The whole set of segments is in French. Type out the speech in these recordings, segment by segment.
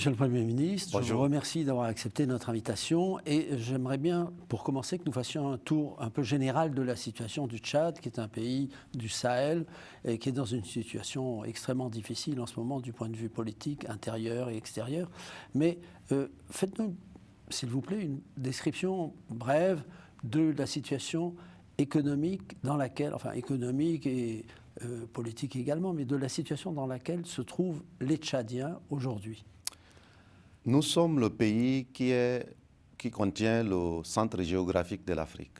Monsieur le Premier ministre. Bonjour. Je vous remercie d'avoir accepté notre invitation et j'aimerais bien, pour commencer, que nous fassions un tour un peu général de la situation du Tchad, qui est un pays du Sahel et qui est dans une situation extrêmement difficile en ce moment du point de vue politique, intérieur et extérieur. Mais faites-nous, s'il vous plaît, une description brève de la situation économique dans laquelle, enfin économique et politique également, mais de la situation dans laquelle se trouvent les Tchadiens aujourd'hui. Nous sommes le pays qui contient le centre géographique de l'Afrique.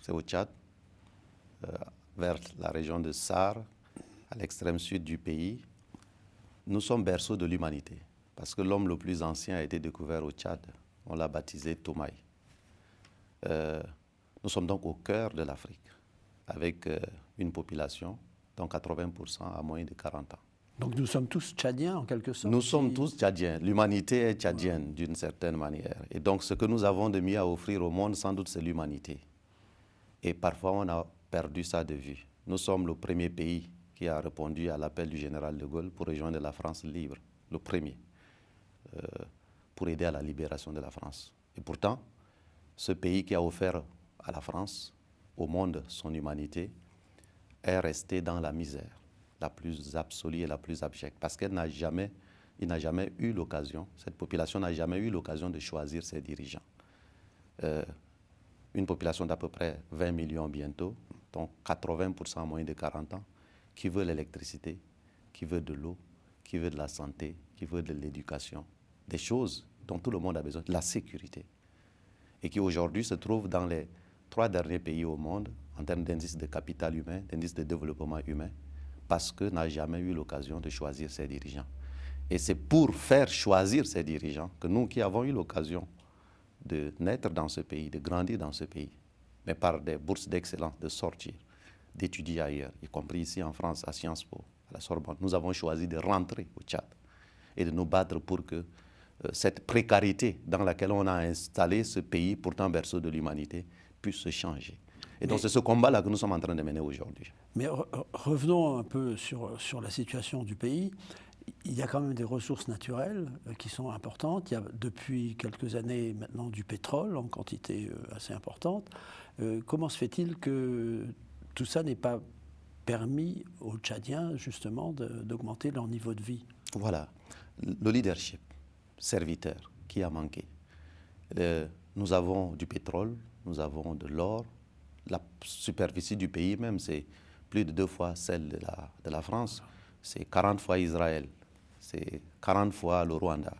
C'est au Tchad, vers la région de Sar, à l'extrême sud du pays. Nous sommes berceau de l'humanité, parce que l'homme le plus ancien a été découvert au Tchad. On l'a baptisé Toumaï. Nous sommes donc au cœur de l'Afrique, avec une population dont 80% a moins de 40 ans. Donc nous sommes tous tchadiens en quelque sorte. Nous sommes tous tchadiens. L'humanité est tchadienne d'une certaine manière. Et donc ce que nous avons de mieux à offrir au monde, sans doute, c'est l'humanité. Et parfois, on a perdu ça de vue. Nous sommes le premier pays qui a répondu à l'appel du général de Gaulle pour rejoindre la France libre, le premier, pour aider à la libération de la France. Et pourtant, ce pays qui a offert à la France, au monde, son humanité, est resté dans la misère la plus absolue et la plus abjecte, parce qu'il n'a jamais eu l'occasion, cette population n'a jamais eu l'occasion de choisir ses dirigeants. Une population d'à peu près 20 millions bientôt, donc 80% moins de 40 ans, qui veut l'électricité, qui veut de l'eau, qui veut de la santé, qui veut de l'éducation, des choses dont tout le monde a besoin, la sécurité, et qui aujourd'hui se trouve dans les 3 derniers pays au monde en termes d'indice de capital humain, d'indice de développement humain, parce que n'a jamais eu l'occasion de choisir ses dirigeants. Et c'est pour faire choisir ses dirigeants que nous qui avons eu l'occasion de naître dans ce pays, de grandir dans ce pays, mais par des bourses d'excellence, de sortir, d'étudier ailleurs, y compris ici en France, à Sciences Po, à la Sorbonne, nous avons choisi de rentrer au Tchad et de nous battre pour que cette précarité dans laquelle on a installé ce pays, pourtant berceau de l'humanité, puisse se changer. Et donc c'est ce combat-là que nous sommes en train de mener aujourd'hui. Mais revenons un peu sur la situation du pays. Il y a quand même des ressources naturelles qui sont importantes. Il y a depuis quelques années maintenant du pétrole en quantité assez importante. Comment se fait-il que tout ça n'ait pas permis aux Tchadiens justement d'augmenter leur niveau de vie? Voilà, le leadership serviteur qui a manqué. Nous avons du pétrole, nous avons de l'or. La superficie du pays même, c'est plus de 2 fois celle de la France. C'est 40 fois Israël, c'est 40 fois le Rwanda,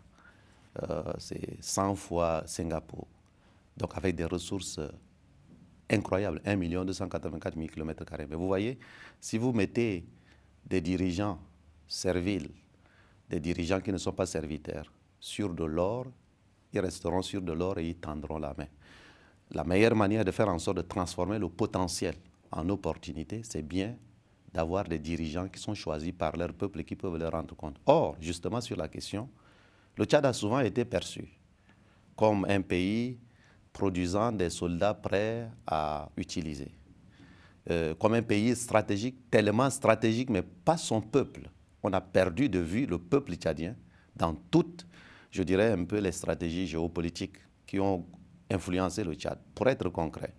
c'est 100 fois Singapour. Donc avec des ressources incroyables, 1 284 000 km². Mais vous voyez, si vous mettez des dirigeants serviles, des dirigeants qui ne sont pas serviteurs, sur de l'or, ils resteront sur de l'or et ils tendront la main. La meilleure manière de faire en sorte de transformer le potentiel en opportunité, c'est bien d'avoir des dirigeants qui sont choisis par leur peuple et qui peuvent leur rendre compte. Or, justement sur la question, le Tchad a souvent été perçu comme un pays produisant des soldats prêts à utiliser, comme un pays stratégique, tellement stratégique, mais pas son peuple. On a perdu de vue le peuple tchadien dans toutes, je dirais, un peu les stratégies géopolitiques qui ont influencer le Tchad. Pour être concret,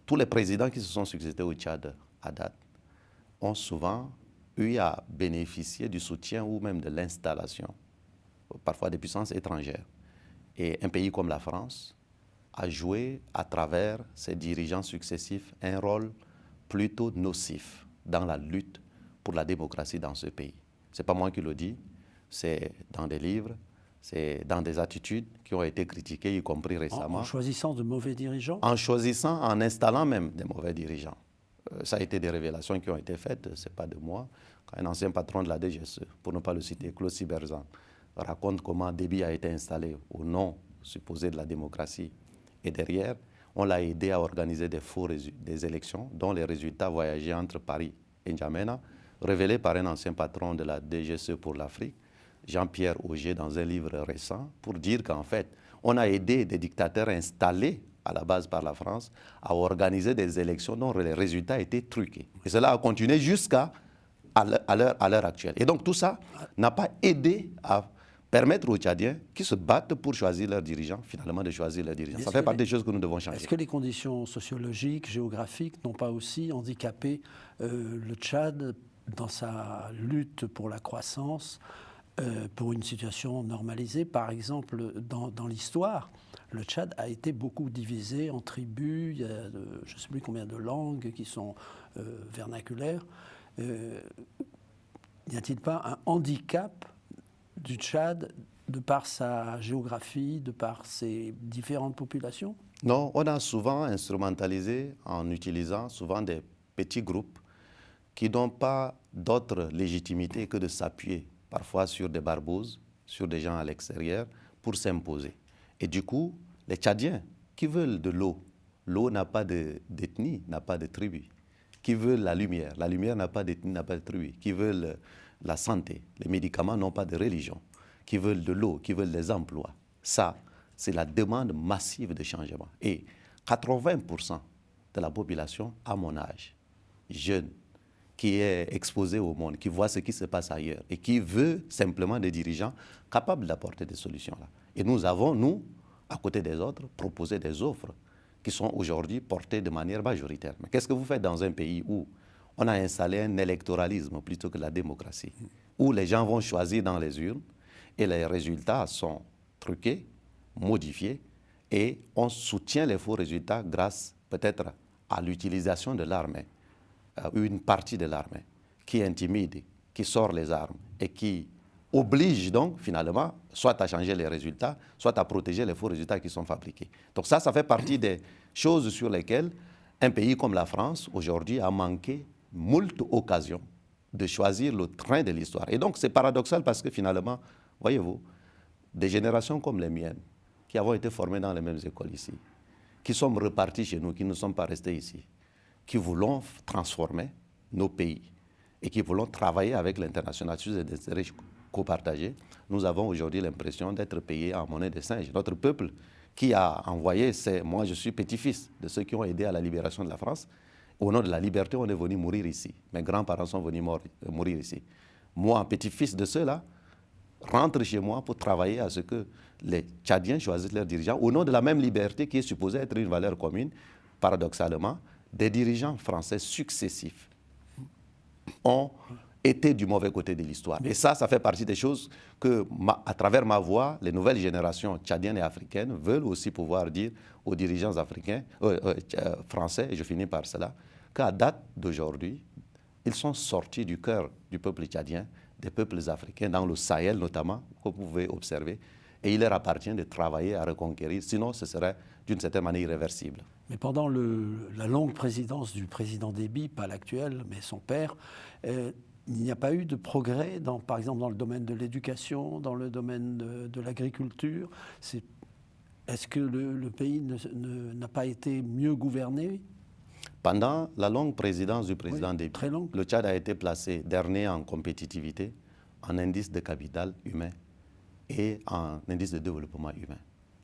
tous les présidents qui se sont succédés au Tchad à date ont souvent eu à bénéficier du soutien ou même de l'installation, parfois des puissances étrangères. Et un pays comme la France a joué à travers ses dirigeants successifs un rôle plutôt nocif dans la lutte pour la démocratie dans ce pays. Ce n'est pas moi qui le dis, c'est dans des livres, c'est dans des attitudes qui ont été critiquées, y compris récemment. En choisissant de mauvais dirigeants? En choisissant, en installant même des mauvais dirigeants. Ça a été des révélations qui ont été faites, ce n'est pas de moi. Quand un ancien patron de la DGSE, pour ne pas le citer, Claude Siberzan, raconte comment Déby a été installé au nom supposé de la démocratie. Et derrière, on l'a aidé à organiser des élections dont les résultats voyageaient entre Paris et N'Djamena, révélés par un ancien patron de la DGSE pour l'Afrique, Jean-Pierre Auger, dans un livre récent, pour dire qu'en fait, on a aidé des dictateurs installés à la base par la France à organiser des élections dont les résultats étaient truqués. Et cela a continué jusqu'à l'heure actuelle. Et donc tout ça n'a pas aidé à permettre aux Tchadiens qui se battent pour choisir leurs dirigeants, finalement de choisir leurs dirigeants. Ça fait partie des choses que nous devons changer. Est-ce que les conditions sociologiques, géographiques n'ont pas aussi handicapé le Tchad dans sa lutte pour la croissance, pour une situation normalisée? Par exemple, dans l'histoire, le Tchad a été beaucoup divisé en tribus, il y a je ne sais plus combien de langues qui sont vernaculaires. N'y a-t-il pas un handicap du Tchad de par sa géographie, de par ses différentes populations? Non, on a souvent instrumentalisé en utilisant souvent des petits groupes qui n'ont pas d'autre légitimité que de s'appuyer parfois sur des barboses, sur des gens à l'extérieur pour s'imposer. Et du coup, les Tchadiens qui veulent de l'eau, l'eau n'a pas d'ethnie, n'a pas de tribu. Qui veulent la lumière n'a pas d'ethnie, n'a pas de tribu. Qui veulent la santé, les médicaments n'ont pas de religion. Qui veulent de l'eau, qui veulent des emplois. Ça, c'est la demande massive de changement. Et 80% de la population à mon âge, jeune, qui est exposée au monde, qui voit ce qui se passe ailleurs et qui veut simplement des dirigeants capables d'apporter des solutions là. Et nous avons, nous, à côté des autres, proposé des offres qui sont aujourd'hui portées de manière majoritaire. Mais qu'est-ce que vous faites dans un pays où on a installé un électoralisme plutôt que la démocratie, où les gens vont choisir dans les urnes et les résultats sont truqués, modifiés, et on soutient les faux résultats grâce peut-être à l'utilisation de l'armée, une partie de l'armée qui intimide, qui sort les armes et qui oblige donc finalement soit à changer les résultats, soit à protéger les faux résultats qui sont fabriqués. Donc ça fait partie des choses sur lesquelles un pays comme la France aujourd'hui a manqué moult occasions de choisir le train de l'histoire. Et donc c'est paradoxal parce que finalement, voyez-vous, des générations comme les miennes, qui avons été formées dans les mêmes écoles ici, qui sommes repartis chez nous, qui ne sommes pas restés ici, qui voulons transformer nos pays et qui voulons travailler avec l'international sur des intérêts copartagés, nous avons aujourd'hui l'impression d'être payés en monnaie de singe. Notre peuple qui a envoyé, moi je suis petit-fils de ceux qui ont aidé à la libération de la France, au nom de la liberté, on est venu mourir ici. Mes grands-parents sont venus mourir ici. Moi, petit-fils de ceux-là, rentre chez moi pour travailler à ce que les Tchadiens choisissent leurs dirigeants au nom de la même liberté qui est supposée être une valeur commune. Paradoxalement, des dirigeants français successifs ont été du mauvais côté de l'histoire. Et ça fait partie des choses que, à travers ma voix, les nouvelles générations tchadiennes et africaines veulent aussi pouvoir dire aux dirigeants africains, français, et je finis par cela, qu'à date d'aujourd'hui, ils sont sortis du cœur du peuple tchadien, des peuples africains, dans le Sahel notamment, comme vous pouvez observer, et il leur appartient de travailler à reconquérir, sinon ce serait d'une certaine manière irréversible. Mais pendant la longue présidence du président Déby, pas l'actuel, mais son père, il n'y a pas eu de progrès, par exemple dans le domaine de l'éducation, dans le domaine de l'agriculture. Est-ce que le pays n'a pas été mieux gouverné? Pendant la longue présidence du président Déby, très longue, le Tchad a été placé dernier en compétitivité, en indice de capital humain et en indice de développement humain.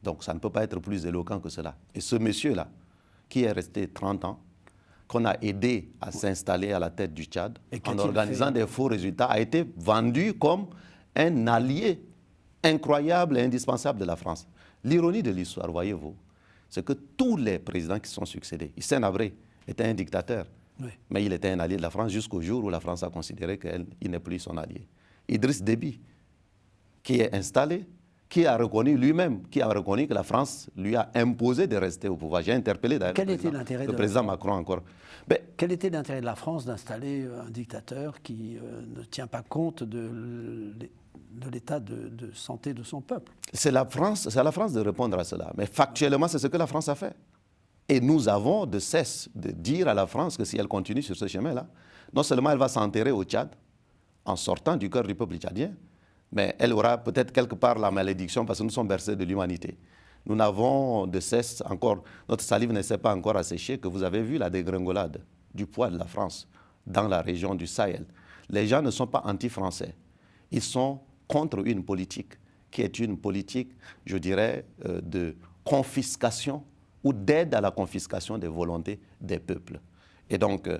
Donc ça ne peut pas être plus éloquent que cela. Et ce monsieur-là, qui est resté 30 ans, qu'on a aidé à s'installer à la tête du Tchad, en organisant des faux résultats, a été vendu comme un allié incroyable et indispensable de la France. L'ironie de l'histoire, voyez-vous, c'est que tous les présidents qui sont succédés, Hissène Habré était un dictateur, mais il était un allié de la France jusqu'au jour où la France a considéré qu'il n'est plus son allié. Idriss Déby, qui est installé, qui a reconnu lui-même, qui a reconnu que la France lui a imposé de rester au pouvoir. J'ai interpellé d'ailleurs le président Macron encore. Quel était l'intérêt de la France d'installer un dictateur qui ne tient pas compte de l'état de santé de son peuple? C'est à la France de répondre à cela. Mais factuellement, c'est ce que la France a fait. Et nous avons de cesse de dire à la France que si elle continue sur ce chemin-là, non seulement elle va s'enterrer au Tchad, en sortant du cœur du peuple tchadien, mais elle aura peut-être quelque part la malédiction parce que nous sommes bercés de l'humanité. Nous n'avons de cesse encore, notre salive ne s'est pas encore asséchée, que vous avez vu la dégringolade du poids de la France dans la région du Sahel. Les gens ne sont pas anti-français. Ils sont contre une politique qui est une politique, je dirais, de confiscation ou d'aide à la confiscation des volontés des peuples. Et donc,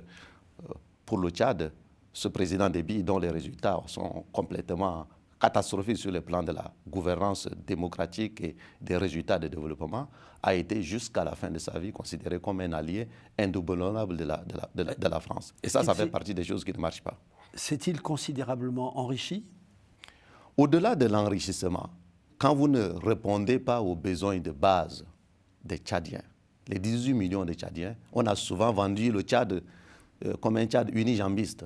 pour le Tchad, ce président Déby, dont les résultats sont complètement catastrophique sur le plan de la gouvernance démocratique et des résultats de développement, a été jusqu'à la fin de sa vie considéré comme un allié indéboulonnable de la France. Et ça fait partie des choses qui ne marchent pas. S'est-il considérablement enrichi? Au-delà de l'enrichissement, quand vous ne répondez pas aux besoins de base des Tchadiens, les 18 millions de Tchadiens, on a souvent vendu le Tchad comme un Tchad unijambiste,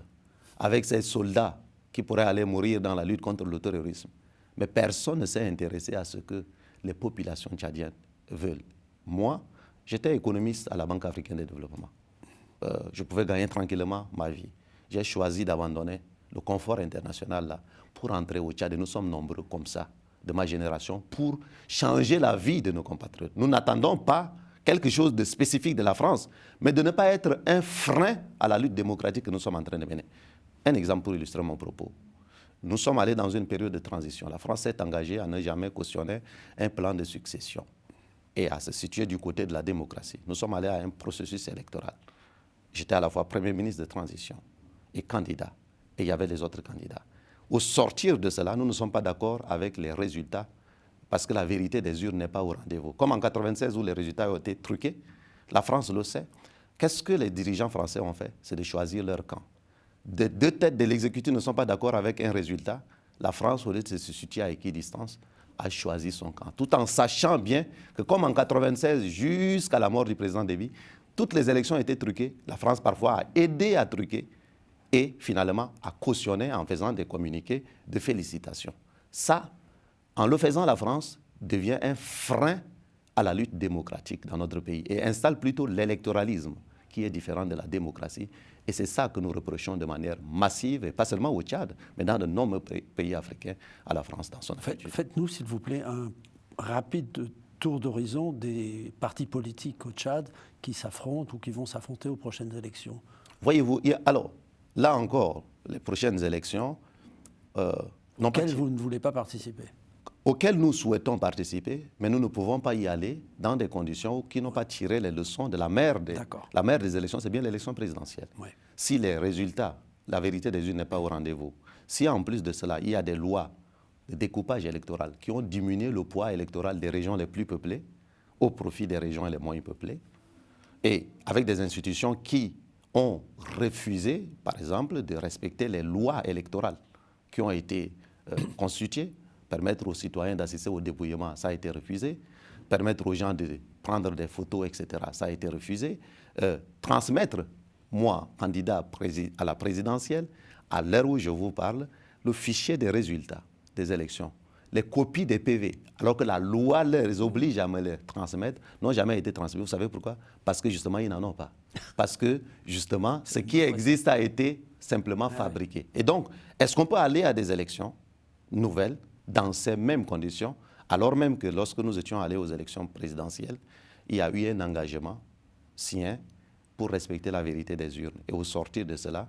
avec ses soldats qui pourraient aller mourir dans la lutte contre le terrorisme. Mais personne ne s'est intéressé à ce que les populations tchadiennes veulent. Moi, j'étais économiste à la Banque africaine de développement. Je pouvais gagner tranquillement ma vie. J'ai choisi d'abandonner le confort international là pour entrer au Tchad. Et nous sommes nombreux comme ça, de ma génération, pour changer la vie de nos compatriotes. Nous n'attendons pas quelque chose de spécifique de la France, mais de ne pas être un frein à la lutte démocratique que nous sommes en train de mener. Un exemple pour illustrer mon propos. Nous sommes allés dans une période de transition. La France s'est engagée à ne jamais cautionner un plan de succession et à se situer du côté de la démocratie. Nous sommes allés à un processus électoral. J'étais à la fois Premier ministre de transition et candidat, et il y avait les autres candidats. Au sortir de cela, nous ne sommes pas d'accord avec les résultats parce que la vérité des urnes n'est pas au rendez-vous. Comme en 1996 où les résultats ont été truqués, la France le sait. Qu'est-ce que les dirigeants français ont fait? C'est de choisir leur camp. Deux têtes de l'exécutif ne sont pas d'accord avec un résultat. La France, au lieu de se situer à équidistance, a choisi son camp. Tout en sachant bien que comme en 1996, jusqu'à la mort du président Déby, toutes les élections étaient truquées. La France parfois a aidé à truquer et finalement a cautionné en faisant des communiqués de félicitations. Ça, en le faisant, la France devient un frein à la lutte démocratique dans notre pays et installe plutôt l'électoralisme qui est différent de la démocratie. Et c'est ça que nous reprochons de manière massive, et pas seulement au Tchad, mais dans de nombreux pays africains, à la France dans son attitude. Faites-nous, s'il vous plaît, un rapide tour d'horizon des partis politiques au Tchad qui s'affrontent ou qui vont s'affronter aux prochaines élections. Voyez-vous, alors, là encore, les prochaines élections... auxquelles vous ne voulez pas participer. Auxquelles nous souhaitons participer, mais nous ne pouvons pas y aller dans des conditions qui n'ont pas tiré les leçons de la mère des élections, c'est bien l'élection présidentielle. Oui. Si les résultats, la vérité des urnes n'est pas au rendez-vous, si en plus de cela, il y a des lois de découpage électoral qui ont diminué le poids électoral des régions les plus peuplées au profit des régions les moins peuplées, et avec des institutions qui ont refusé, par exemple, de respecter les lois électorales qui ont été constituées, permettre aux citoyens d'assister au dépouillement, ça a été refusé. Permettre aux gens de prendre des photos, etc., ça a été refusé. Transmettre, moi, candidat à la présidentielle, à l'heure où je vous parle, le fichier des résultats des élections, les copies des PV, alors que la loi les oblige à me les transmettre, n'ont jamais été transmis. Vous savez pourquoi? Parce que justement, ils n'en ont pas. Parce que justement, ce qui existe a été simplement fabriqué. Et donc, est-ce qu'on peut aller à des élections nouvelles dans ces mêmes conditions, alors même que lorsque nous étions allés aux élections présidentielles, il y a eu un engagement sien pour respecter la vérité des urnes. Et au sortir de cela,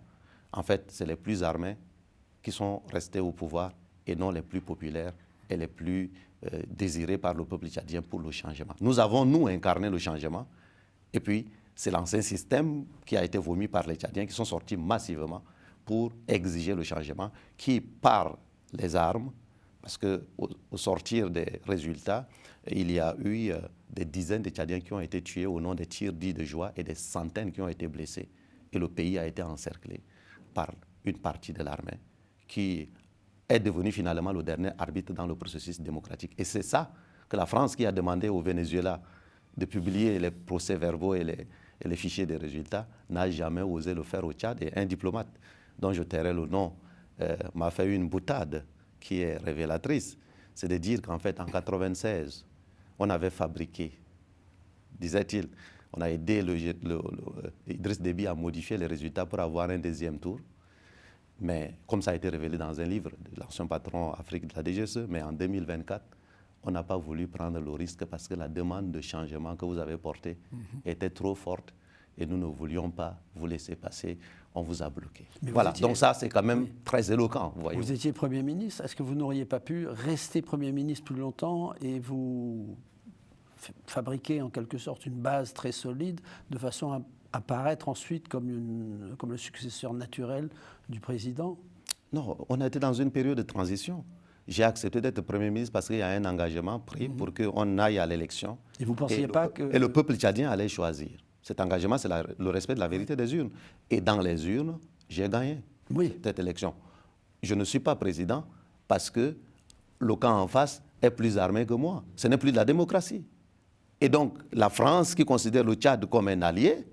en fait, c'est les plus armés qui sont restés au pouvoir et non les plus populaires et les plus désirés par le peuple tchadien pour le changement. Nous avons, nous, incarné le changement, et puis c'est l'ancien système qui a été vomi par les Tchadiens qui sont sortis massivement pour exiger le changement, qui, par les armes, parce qu'au sortir des résultats, il y a eu des dizaines de Tchadiens qui ont été tués au nom des tirs dits de joie et des centaines qui ont été blessés. Et le pays a été encerclé par une partie de l'armée qui est devenue finalement le dernier arbitre dans le processus démocratique. Et c'est ça que la France, qui a demandé au Venezuela de publier les procès-verbaux et les fichiers des résultats, n'a jamais osé le faire au Tchad. Et un diplomate dont je tairai le nom m'a fait une boutade qui est révélatrice, c'est de dire qu'en fait, en 1996, on avait fabriqué, disait-il, on a aidé Idriss Déby à modifier les résultats pour avoir un deuxième tour. Mais comme ça a été révélé dans un livre de l'ancien patron Afrique de la DGSE, mais en 2024, on n'a pas voulu prendre le risque parce que la demande de changement que vous avez portée était trop forte et nous ne voulions pas vous laisser passer. On vous a bloqué. Voilà, donc ça c'est quand même très éloquent. Vous étiez Premier ministre, est-ce que vous n'auriez pas pu rester Premier ministre plus longtemps et vous fabriquer en quelque sorte une base très solide de façon à apparaître ensuite comme le successeur naturel du président? Non, on a été dans une période de transition. j'ai accepté d'être Premier ministre parce qu'il y a un engagement pris pour qu'on aille à l'élection. Et vous ne pensiez pas que... Et le peuple tchadien allait choisir. Cet engagement, c'est le respect de la vérité des urnes. Et dans les urnes, j'ai gagné cette élection. Je ne suis pas président parce que le camp en face est plus armé que moi. Ce n'est plus de la démocratie. Et donc, la France, qui considère le Tchad comme un allié,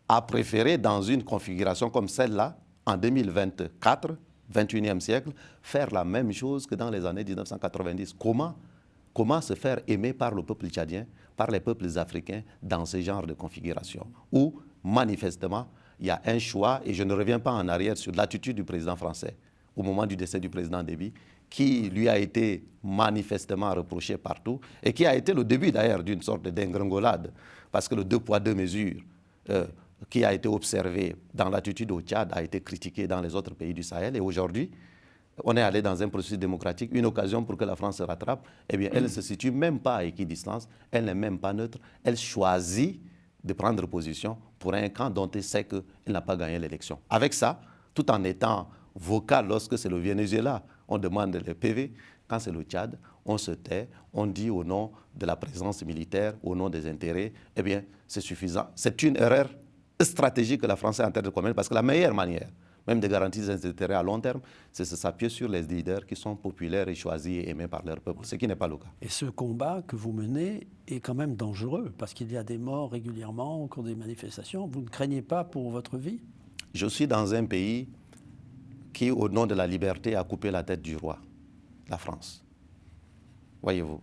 a préféré, dans une configuration comme celle-là, en 2024, 21e siècle, faire la même chose que dans les années 1990. Comment se faire aimer par le peuple tchadien, par les peuples africains dans ce genre de configuration où, manifestement, il y a un choix, et je ne reviens pas en arrière sur l'attitude du président français au moment du décès du président Déby, qui lui a été manifestement reproché partout et qui a été le début d'ailleurs d'une sorte d'engringolade, parce que le 2 poids 2 mesures qui a été observé dans l'attitude au Tchad a été critiqué dans les autres pays du Sahel, et aujourd'hui, on est allé dans un processus démocratique, une occasion pour que la France se rattrape. Eh bien, elle ne se situe même pas à équidistance, elle n'est même pas neutre, elle choisit de prendre position pour un camp dont elle sait qu'elle n'a pas gagné l'élection. Avec ça, tout en étant vocal lorsque c'est le Venezuela, on demande les PV. Quand c'est le Tchad, on se tait, on dit au nom de la présence militaire, au nom des intérêts, eh bien, c'est suffisant. C'est une erreur stratégique que la France est en train de commettre, parce que la meilleure manière, même de garantir des intérêts à long terme, c'est de s'appuyer sur les leaders qui sont populaires et choisis et aimés par leur peuple, ce qui n'est pas le cas. Et ce combat que vous menez est quand même dangereux, parce qu'il y a des morts régulièrement au cours des manifestations. Vous ne craignez pas pour votre vie? Je suis dans un pays qui, au nom de la liberté, a coupé la tête du roi, la France. Voyez-vous,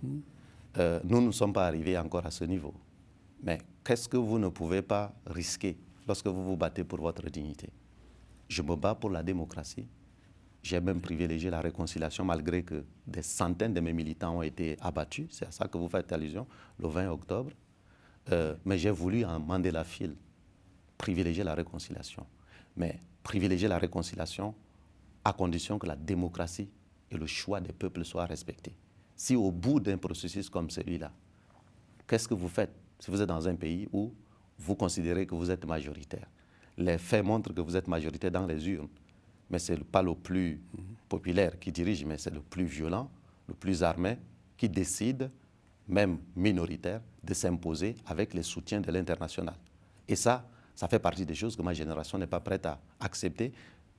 nous ne sommes pas arrivés encore à ce niveau. Mais qu'est-ce que vous ne pouvez pas risquer lorsque vous vous battez pour votre dignité? Je me bats pour la démocratie. J'ai même privilégié la réconciliation, malgré que des centaines de mes militants ont été abattus. C'est à ça que vous faites allusion, le 20 octobre. Mais j'ai voulu en Mandela Fil privilégier la réconciliation. Mais privilégier la réconciliation à condition que la démocratie et le choix des peuples soient respectés. Si au bout d'un processus comme celui-là, qu'est-ce que vous faites si vous êtes dans un pays où vous considérez que vous êtes majoritaire? Les faits montrent que vous êtes majoritaire dans les urnes, mais ce n'est pas le plus populaire qui dirige, mais c'est le plus violent, le plus armé, qui décide, même minoritaire, de s'imposer avec les soutiens de l'international. Et ça fait partie des choses que ma génération n'est pas prête à accepter.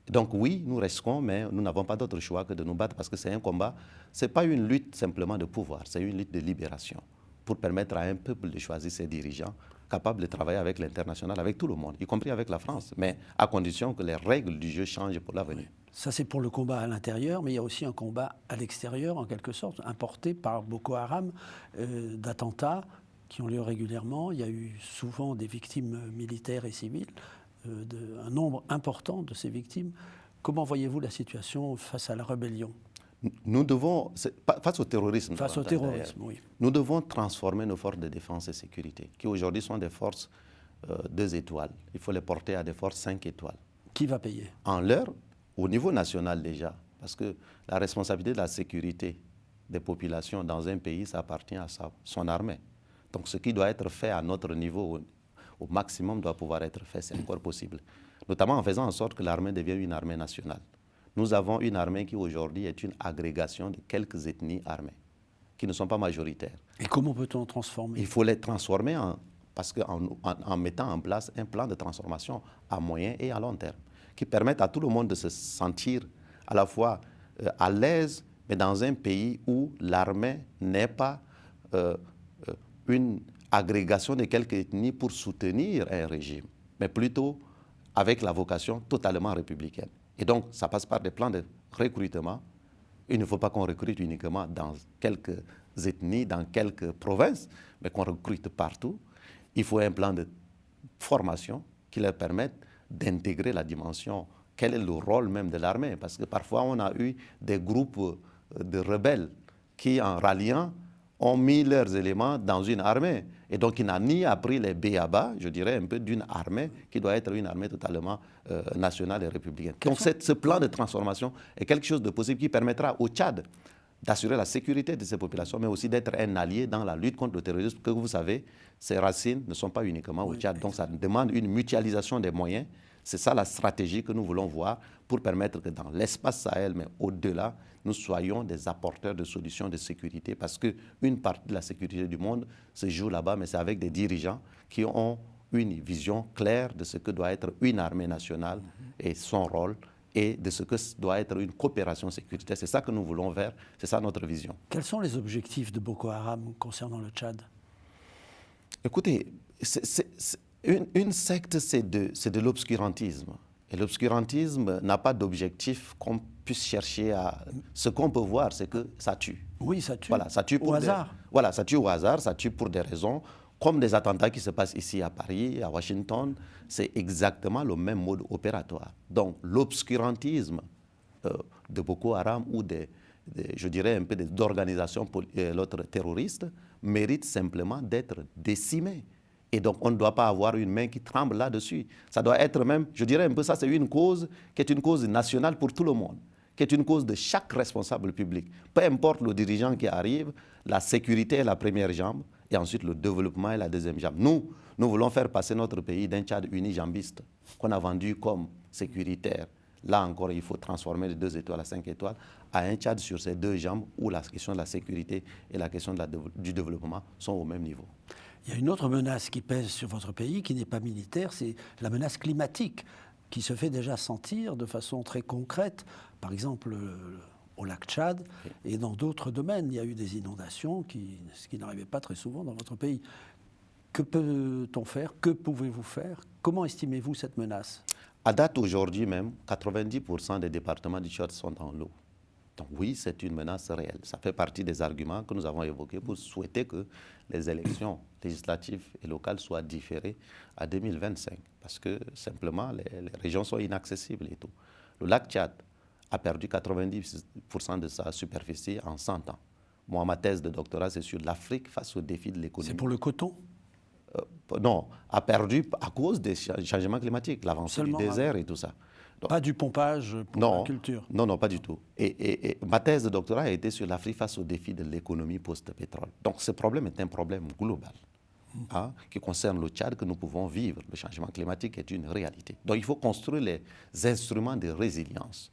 Donc oui, nous restons, mais nous n'avons pas d'autre choix que de nous battre, parce que c'est un combat, ce n'est pas une lutte simplement de pouvoir, c'est une lutte de libération, pour permettre à un peuple de choisir ses dirigeants capables de travailler avec l'international, avec tout le monde, y compris avec la France, mais à condition que les règles du jeu changent pour l'avenir. Ça, c'est pour le combat à l'intérieur, mais il y a aussi un combat à l'extérieur, en quelque sorte, importé par Boko Haram, d'attentats qui ont lieu régulièrement. Il y a eu souvent des victimes militaires et civiles, un nombre important de ces victimes. Comment voyez-vous la situation face à la rébellion ? Nous devons, face au terrorisme, oui. Nous devons transformer nos forces de défense et sécurité, qui aujourd'hui sont des forces 2 étoiles. Il faut les porter à des forces 5 étoiles. Qui va payer? En l'heure, au niveau national déjà, parce que la responsabilité de la sécurité des populations dans un pays, ça appartient à son armée. Donc ce qui doit être fait à notre niveau, au maximum, doit pouvoir être fait, c'est encore possible. Notamment en faisant en sorte que l'armée devienne une armée nationale. Nous avons une armée qui aujourd'hui est une agrégation de quelques ethnies armées, qui ne sont pas majoritaires. Et comment peut-on transformer? Il faut les transformer en mettant en place un plan de transformation à moyen et à long terme, qui permette à tout le monde de se sentir à la fois à l'aise, mais dans un pays où l'armée n'est pas une agrégation de quelques ethnies pour soutenir un régime, mais plutôt avec la vocation totalement républicaine. Et donc, ça passe par des plans de recrutement. Il ne faut pas qu'on recrute uniquement dans quelques ethnies, dans quelques provinces, mais qu'on recrute partout. Il faut un plan de formation qui leur permette d'intégrer la dimension. Quel est le rôle même de l'armée? Parce que parfois, on a eu des groupes de rebelles qui, en ralliant, ont mis leurs éléments dans une armée. Et donc, il n'a ni appris les b.a.-ba, je dirais, un peu d'une armée qui doit être une armée totalement nationale et républicaine. Donc, ce plan de transformation est quelque chose de possible qui permettra au Tchad d'assurer la sécurité de ces populations, mais aussi d'être un allié dans la lutte contre le terrorisme, que vous savez, ses racines ne sont pas uniquement au Tchad. Donc, ça demande une mutualisation des moyens C'est ça la stratégie que nous voulons voir pour permettre que dans l'espace Sahel, mais au-delà, nous soyons des apporteurs de solutions de sécurité, parce qu'une partie de la sécurité du monde se joue là-bas, mais c'est avec des dirigeants qui ont une vision claire de ce que doit être une armée nationale et son rôle, et de ce que doit être une coopération sécuritaire. C'est ça que nous voulons vers, c'est ça notre vision. Quels sont les objectifs de Boko Haram concernant le Tchad? Écoutez, une secte, c'est de l'obscurantisme. Et l'obscurantisme n'a pas d'objectif qu'on puisse chercher à... Ce qu'on peut voir, c'est que ça tue. Oui, ça tue. Voilà, ça tue au hasard. Voilà, ça tue au hasard, ça tue pour des raisons, comme des attentats qui se passent ici à Paris, à Washington. C'est exactement le même mode opératoire. Donc, l'obscurantisme de Boko Haram ou je dirais un peu d'organisations terroristes mérite simplement d'être décimé. Et donc, on ne doit pas avoir une main qui tremble là-dessus. Ça doit être même, je dirais un peu ça, c'est une cause qui est une cause nationale pour tout le monde, qui est une cause de chaque responsable public. Peu importe le dirigeant qui arrive, la sécurité est la première jambe et ensuite le développement est la deuxième jambe. Nous voulons faire passer notre pays d'un Tchad unijambiste qu'on a vendu comme sécuritaire. Là encore, il faut transformer les 2 étoiles à 5 étoiles à un Tchad sur ces 2 jambes où la question de la sécurité et la question du développement sont au même niveau. Il y a une autre menace qui pèse sur votre pays, qui n'est pas militaire, c'est la menace climatique, qui se fait déjà sentir de façon très concrète. Par exemple, au lac Tchad et dans d'autres domaines, il y a eu des inondations, ce qui n'arrivait pas très souvent dans votre pays. Que peut-on faire? Que pouvez-vous faire? Comment estimez-vous cette menace? À date aujourd'hui même, 90% des départements du Tchad sont dans l'eau. Donc oui, c'est une menace réelle. Ça fait partie des arguments que nous avons évoqués pour souhaiter que les élections législatives et locales soient différées à 2025. Parce que simplement, les régions sont inaccessibles et tout. Le lac Tchad a perdu 90% de sa superficie en 100 ans. Moi, ma thèse de doctorat, c'est sur l'Afrique face aux défis de l'économie. C'est pour le coton? Non, a perdu à cause des changements climatiques, l'avancée du désert et tout ça. Donc, pas du pompage pour la culture? Non, pas du tout. Et ma thèse de doctorat a été sur l'Afrique face aux défis de l'économie post-pétrole. Donc ce problème est un problème global qui concerne le Tchad que nous pouvons vivre. Le changement climatique est une réalité. Donc il faut construire les instruments de résilience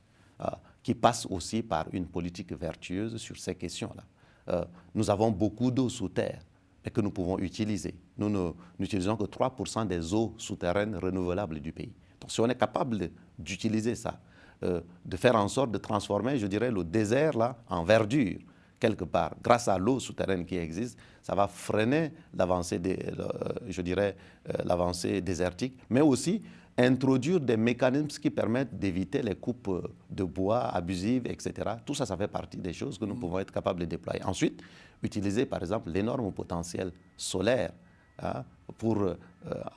qui passent aussi par une politique vertueuse sur ces questions-là. Nous avons beaucoup d'eau sous terre et que nous pouvons utiliser. Nous n'utilisons que 3% des eaux souterraines renouvelables du pays. Donc si on est capable d'utiliser ça, de faire en sorte de transformer, je dirais, le désert là, en verdure, quelque part, grâce à l'eau souterraine qui existe, ça va freiner l'avancée, je dirais, l'avancée désertique, mais aussi introduire des mécanismes qui permettent d'éviter les coupes de bois abusives, etc. Tout ça, ça fait partie des choses que nous pouvons être capables de déployer. Ensuite, utiliser, par exemple, l'énorme potentiel solaire pour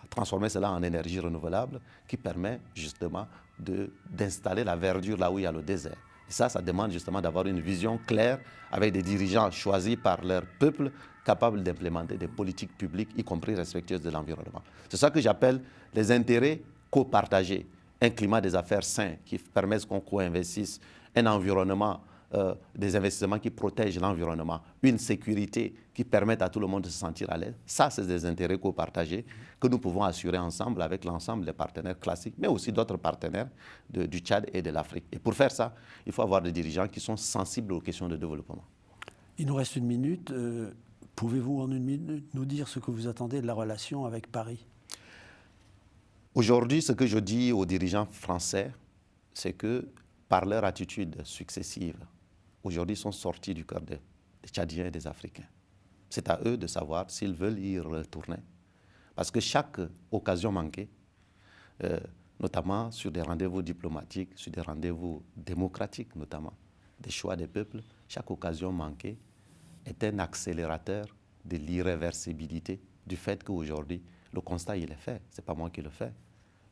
transformer cela en énergie renouvelable qui permet justement d'installer la verdure là où il y a le désert. Et ça demande justement d'avoir une vision claire avec des dirigeants choisis par leur peuple capables d'implémenter des politiques publiques, y compris respectueuses de l'environnement. C'est ça que j'appelle les intérêts copartagés, un climat des affaires sain qui permet qu'on co-investisse, un environnement, des investissements qui protègent l'environnement, une sécurité qui permette à tout le monde de se sentir à l'aise. Ça, c'est des intérêts copartagés que nous pouvons assurer ensemble avec l'ensemble des partenaires classiques, mais aussi d'autres partenaires du Tchad et de l'Afrique. Et pour faire ça, il faut avoir des dirigeants qui sont sensibles aux questions de développement. Il nous reste 1 minute. Pouvez-vous en 1 minute nous dire ce que vous attendez de la relation avec Paris? Aujourd'hui, ce que je dis aux dirigeants français, c'est que par leur attitude successive, aujourd'hui, ils sont sortis du cœur des Tchadiens et des Africains. C'est à eux de savoir s'ils veulent y retourner. Parce que chaque occasion manquée, notamment sur des rendez-vous diplomatiques, sur des rendez-vous démocratiques notamment, des choix des peuples, chaque occasion manquée est un accélérateur de l'irréversibilité du fait qu'aujourd'hui, le constat, il est fait. Ce n'est pas moi qui le fais.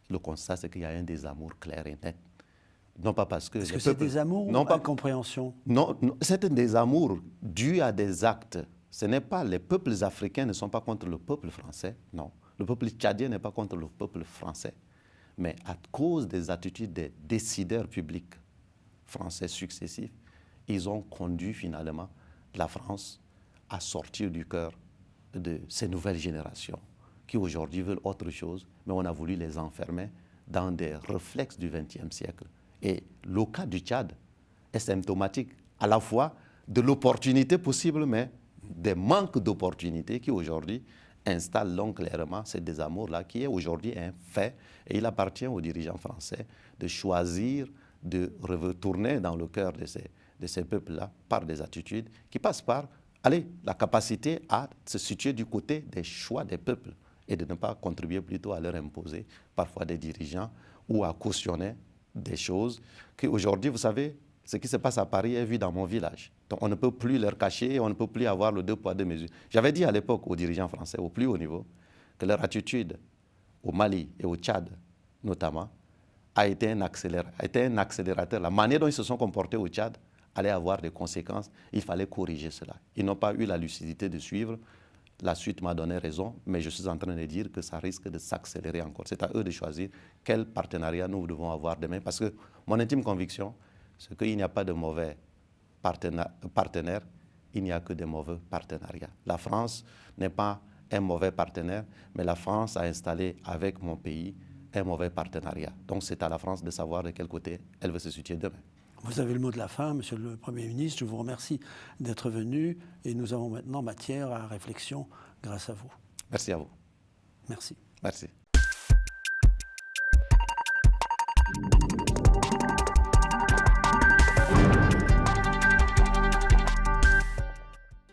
Le constat, c'est qu'il y a un désamour clair et net. Non pas parce que... Est-ce que c'est des amours ou incompréhension? Non, c'est un désamour dû à des actes. Ce n'est pas... Les peuples africains ne sont pas contre le peuple français, non. Le peuple tchadien n'est pas contre le peuple français. Mais à cause des attitudes des décideurs publics français successifs, ils ont conduit finalement la France à sortir du cœur de ces nouvelles générations qui aujourd'hui veulent autre chose, mais on a voulu les enfermer dans des réflexes du XXe siècle. Et le cas du Tchad est symptomatique à la fois de l'opportunité possible, mais des manques d'opportunités qui aujourd'hui installent donc clairement ce désamour-là, qui est aujourd'hui un fait. Et il appartient aux dirigeants français de choisir de retourner dans le cœur de ces peuples-là par des attitudes qui passent par la capacité à se situer du côté des choix des peuples et de ne pas contribuer plutôt à leur imposer parfois des dirigeants ou à cautionner des choses qu'aujourd'hui, vous savez, ce qui se passe à Paris est vu dans mon village. Donc on ne peut plus leur cacher, on ne peut plus avoir le 2 poids 2 mesures. J'avais dit à l'époque aux dirigeants français au plus haut niveau que leur attitude au Mali et au Tchad notamment a été un accélérateur. La manière dont ils se sont comportés au Tchad allait avoir des conséquences. Il fallait corriger cela. Ils n'ont pas eu la lucidité de suivre. La suite m'a donné raison, mais je suis en train de dire que ça risque de s'accélérer encore. C'est à eux de choisir quel partenariat nous devons avoir demain. Parce que mon intime conviction, c'est qu'il n'y a pas de mauvais partenaires, il n'y a que des mauvais partenariats. La France n'est pas un mauvais partenaire, mais la France a installé avec mon pays un mauvais partenariat. Donc c'est à la France de savoir de quel côté elle veut se situer demain. Vous avez le mot de la fin, Monsieur le Premier ministre. Je vous remercie d'être venu et nous avons maintenant matière à réflexion grâce à vous. Merci à vous. Merci. Merci.